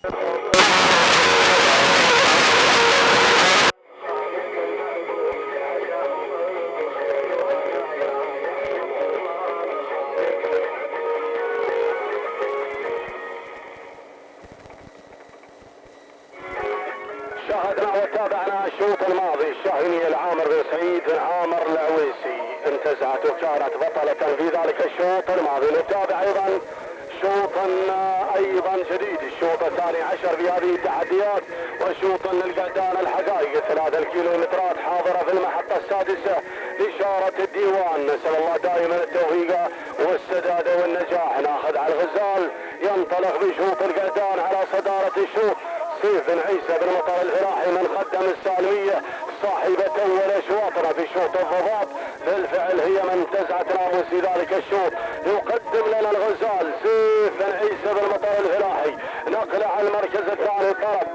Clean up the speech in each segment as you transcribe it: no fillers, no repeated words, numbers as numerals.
شاهدنا وتابعنا الشوط الماضي الشاهيني العامر بن سعيد بن عامر العويسي انتزعت وكانت بطلة في ذلك الشوط الماضي. نتابع ايضا شوطا جديد، الشوط الثاني عشر في هذه التحديات، وشوط للقعدان الحقائق 3 كيلومترات حاضرة في المحطة السادسة إشارة الديوان. نسأل الله دائما التوفيق والسداد والنجاح. ناخذ على الغزال ينطلق بشوط القعدان على صدارة الشوط سيف بن عيسى بن مطر الفلاحي من خدم السالمية صاحبة أول أشواطنا في شوط الضباب. بالفعل هي من انتزعت ناموس في ذلك الشوط. يقدم لنا الغزال سيف بن عيسى بن مطر الفلاحي نقله على المركز الثاني. طرف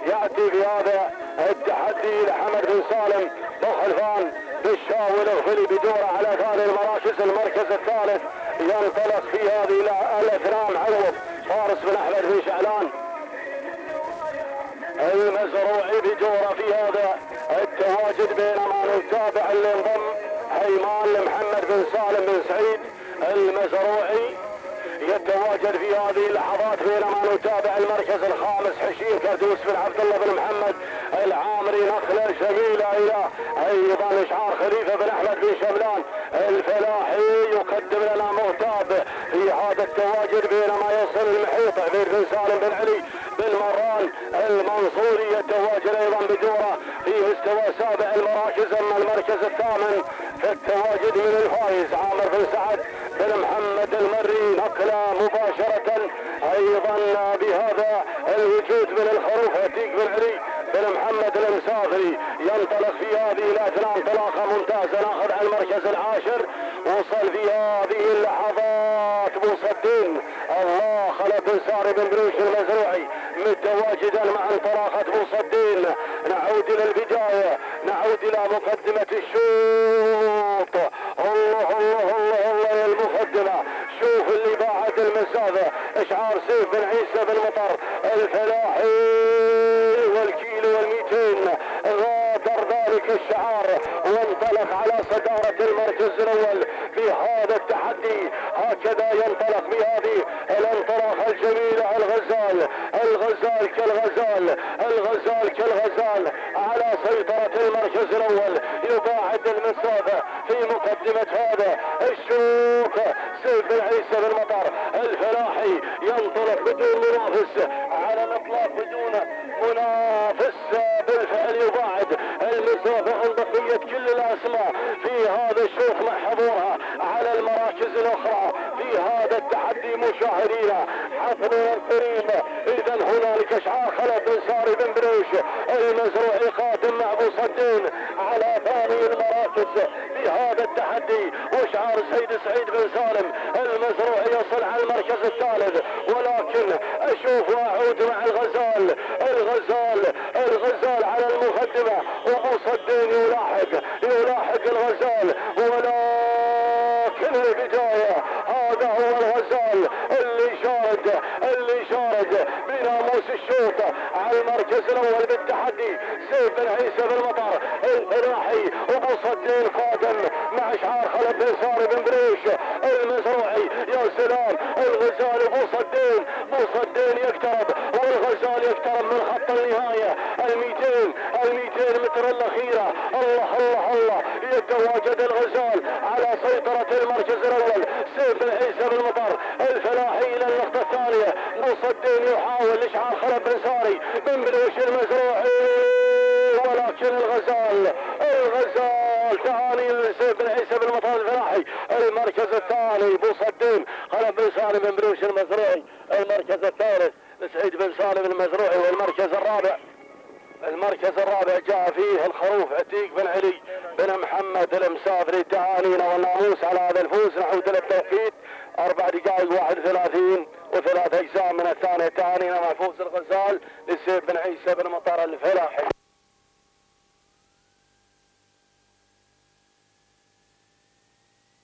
يأتي بهذا التحدي لحمد بن سالم بخلفان بالشاوي الغفلي بدوره على ثاني المراكز. المركز الثالث ينطلق في هذه الاثناء معوض فارس بن احمد بن شعلان المزروعي بدوره في هذا التواجد، بينما نتابع اللي انضم هيمان لمحمد بن سالم بن سعيد المزروعي يتواجد في هذه اللحظات، بينما نتابع المركز الخامس حشيم كردوس بن عبد الله بن محمد العامري نقله جميله الى ايضا اشعار خليفه بن احمد بن شملان الفلاحي. يقدم لنا مغتاب في هذا التواجد، بينما يصل المحيط عبيد بن سالم بن علي بن مران المنصوري يتواجد ايضا بدوره في مستوى سابع المراكز. اما المركز الثامن في التواجد من الفايز عامر بن سعد بن محمد المري نقله مباشره ايضا بهذا الوجود من الخروف عتيق بن علي بن محمد المسافري ينطلق في هذه الاثناء انطلاقه ممتازه. ناخذ على المركز العاشر. وصل في هذه اللحظات بوصدين الله خلف بن ساري بن بروش المزروعي متواجدا مع انطلاقه بوصدين. نعود الى البدايه، نعود الى مقدمه الشوط. الله الله الله الله يا المقدمه، شوف اللي باعت المسافه اشعار سيف بن عيسى بن مطر الفلاحي والكيلو وال200 غادر ذلك الشعار وانطلق على صداره المركز الاول في هذا التحدي. هكذا ينطلق بهذه الانطلاقه الجميله الغزال، الغزال كالغزال، الغزال كالغزال على سيطره المركز الاول يباعد المسافه في مقدمه هذا الشوط. سيف بن عيسى بن مطر الفلاحي ينطلق بدون منافس على الاطلاق، بدون منافس بالفعل يباعد المسافه عن بقيه كل الاسماء في هذا الشوط مع حضورها على المراكز الاخرى في هذا التحدي. مشاهدينا حفلنا الكريم، اذا هنالك اشعار خلف بن ساري بن بروش المزروعي قادم مع ابو صدين على ثاني المراكز في هذا التحدي، واشعار سيد سعيد بن سالم المزروعي يصل على المركز الثالث. ولكن اشوف واعود مع الغزال، الغزال الغزال على المقدمه وابو صدين يلاحق الغزال، ولكن البدايه هذا هو الغزال اللي شارد بناموس الشوط على المركز الاول بالتحدي. سيف بن عيسى بن مطر الفلاحي ابو صدين قادم مع اشعار خلف بن ساري بن بريش المزروعي. يا سلام الغزال ابو صدين يقترب، والغزال يقترب من خط النهايه ال200 متر الاخيره. الله الله الله يتواجد الغزال على سيطره المركز الاول. سيف بن عيسى بن مطر الفلاحي الى النقطه الثانيه. مصدين يحاول اشعار خلف بن ساري بن بلوش المزروعي، ولكن الغزال ثاني سيف بن عيسى بن مطر الفلاحي. المركز الثاني بوصدين خلف بن ساري بن بلوش المزروعي. المركز الثالث سعيد بن سالم المزروعي. والمركز الرابع جاء فيه الخروف عتيق بن علي بن محمد المسافري. تهانينا والناموس على هذا الفوز. نعود الى التوقيت 4 دقائق 31 و3 اجزاء من الثانيه. تهانينا مع فوز الغزال لسيف بن عيسى بن مطر الفلاحي.